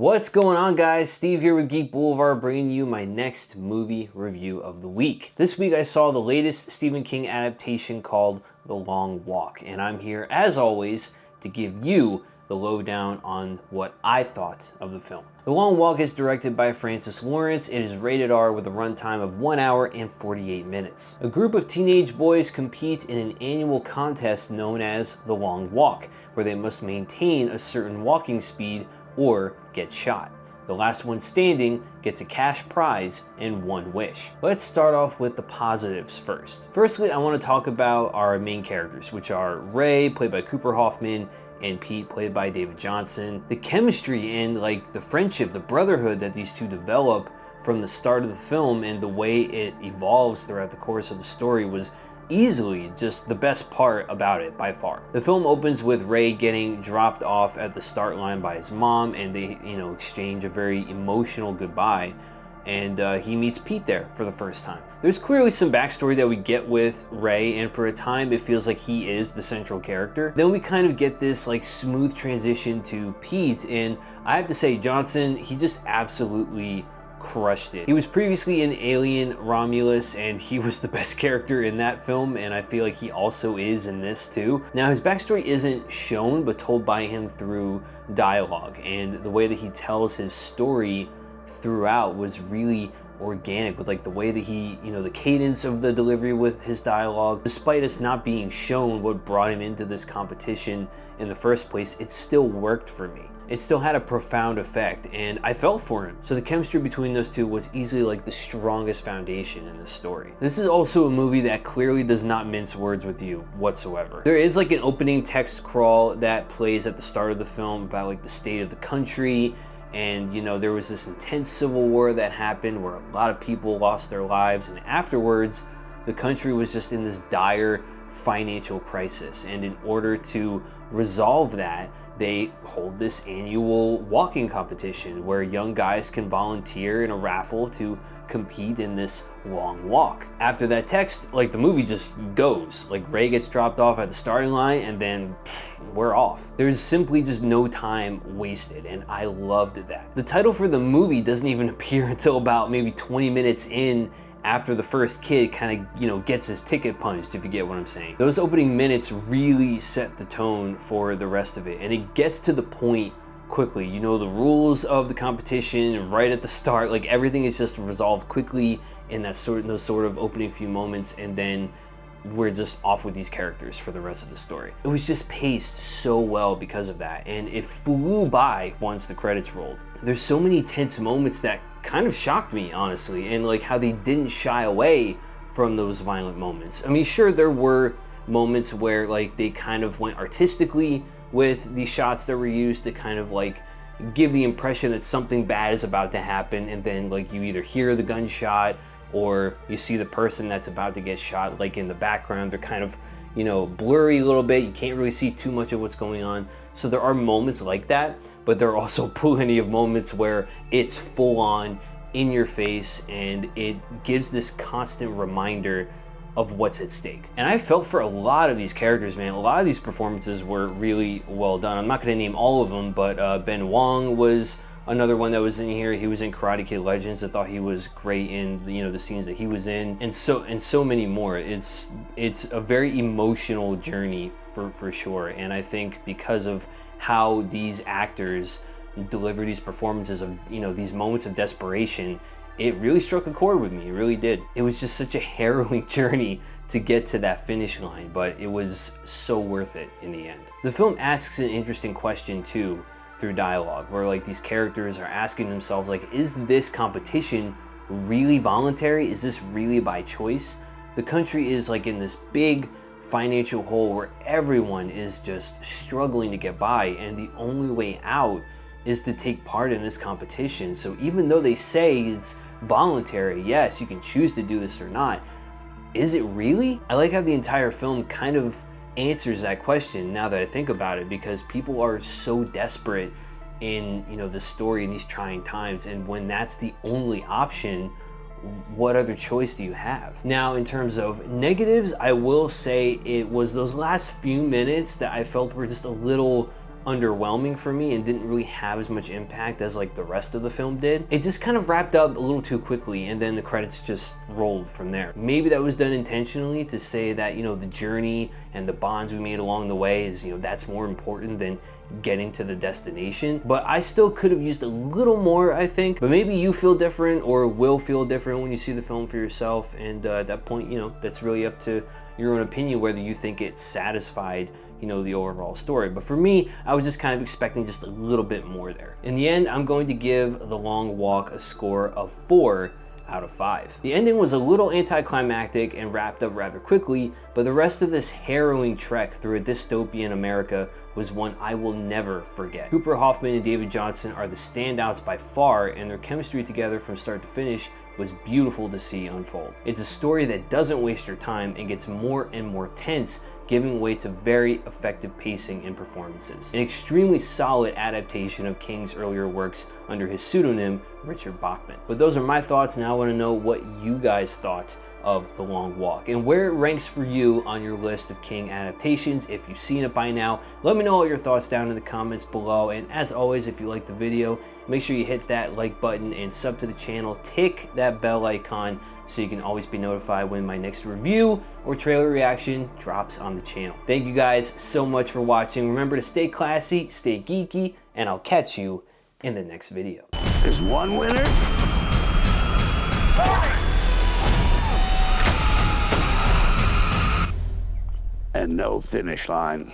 What's going on, guys? Steve here with Geek Boulevard, bringing you my next movie review of the week. This week I saw the latest Stephen King adaptation called The Long Walk, and I'm here as always to give you the lowdown on what I thought of the film. The Long Walk is directed by Francis Lawrence. It is rated R with a runtime of 1 hour and 48 minutes. A group of teenage boys compete in an annual contest known as The Long Walk, where they must maintain a certain walking speed or get shot. The last one standing gets a cash prize and one wish. Let's start off with the positives first. Firstly, I want to talk about our main characters, which are Ray, played by Cooper Hoffman, and Pete, played by David Johnson. The chemistry and the friendship, the brotherhood that these two develop from the start of the film and the way it evolves throughout the course of the story was easily just the best part about it by far. The film opens with Ray getting dropped off at the start line by his mom, and they exchange a very emotional goodbye, and he meets Pete there for the first time. There's clearly some backstory that we get with Ray, and for a time it feels like he is the central character. Then we kind of get this smooth transition to Pete, and I have to say, Johnson, he just absolutely crushed it. He was previously in Alien Romulus, and he was the best character in that film, and I feel like he also is in this too. Now, his backstory isn't shown but told by him through dialogue, and the way that he tells his story throughout was really organic, with the way that he, the cadence of the delivery with his dialogue. Despite us not being shown what brought him into this competition in the first place, it still worked for me. It still had a profound effect, and I felt for him. So the chemistry between those two was easily the strongest foundation in this story. This is also a movie that clearly does not mince words with you whatsoever. There is an opening text crawl that plays at the start of the film about the state of the country, and there was this intense civil war that happened where a lot of people lost their lives, and afterwards the country was just in this dire financial crisis, and in order to resolve that, they hold this annual walking competition where young guys can volunteer in a raffle to compete in this long walk. After that text, the movie just goes. Ray gets dropped off at the starting line, and then we're off. There's simply just no time wasted, and I loved that. The title for the movie doesn't even appear until about maybe 20 minutes in, after the first kid kind of, gets his ticket punched, if you get what I'm saying. Those opening minutes really set the tone for the rest of it, and it gets to the point quickly. The rules of the competition right at the start, everything is just resolved quickly in those sort of opening few moments, and then we're just off with these characters for the rest of the story. It was just paced so well because of that, and it flew by once the credits rolled. There's so many tense moments that kind of shocked me, honestly, and how they didn't shy away from those violent moments. I mean, sure, there were moments where they kind of went artistically with the shots that were used to kind of give the impression that something bad is about to happen, and then you either hear the gunshot or you see the person that's about to get shot in the background. They're kind of blurry a little bit. You can't really see too much of what's going on. So there are moments like that, but there are also plenty of moments where it's full on in your face, and it gives this constant reminder of what's at stake. And I felt for a lot of these characters, man. A lot of these performances were really well done. I'm not going to name all of them, but Ben Wong was another one that was in here. He was in Karate Kid Legends. I thought he was great in the scenes that he was in, and so many more. It's a very emotional journey for sure, and I think because of how these actors deliver these performances of these moments of desperation, it really struck a chord with me. It really did. It was just such a harrowing journey to get to that finish line, but it was so worth it in the end. The film asks an interesting question too through dialogue, where these characters are asking themselves, is this competition really voluntary? Is this really by choice? The country is in this big financial hole where everyone is just struggling to get by, and the only way out is to take part in this competition. So even though they say it's voluntary, yes, you can choose to do this or not, is it really? I like how the entire film kind of answers that question now that I think about it, because people are so desperate in the story in these trying times, and when that's the only option, what other choice do you have? Now, in terms of negatives, I will say it was those last few minutes that I felt were just a little underwhelming for me and didn't really have as much impact as like the rest of the film did. It just kind of wrapped up a little too quickly, and then the credits just rolled from there. Maybe that was done intentionally to say that, you know, the journey and the bonds we made along the way is, you know, that's more important than getting to the destination. But I still could have used a little more, I think. But maybe you feel different or will feel different when you see the film for yourself, and at that point, you know, that's really up to your own opinion whether you think it satisfied, you know, the overall story. But for me, I was just kind of expecting just a little bit more there. In the end, I'm going to give The Long Walk a score of 4 out of 5. The ending was a little anticlimactic and wrapped up rather quickly, but the rest of this harrowing trek through a dystopian America was one I will never forget. Cooper Hoffman and David Johnson are the standouts by far, and their chemistry together from start to finish was beautiful to see unfold. It's a story that doesn't waste your time and gets more and more tense, giving way to very effective pacing and performances. An extremely solid adaptation of King's earlier works under his pseudonym, Richard Bachman. But those are my thoughts. Now I want to know what you guys thought of The Long Walk and where it ranks for you on your list of King adaptations. If you've seen it by now, let me know all your thoughts down in the comments below. And as always, if you like the video, make sure you hit that like button and sub to the channel. Tick that bell icon so you can always be notified when my next review or trailer reaction drops on the channel. Thank you guys so much for watching. Remember to stay classy, stay geeky, and I'll catch you in the next video. There's one winner. And no finish line.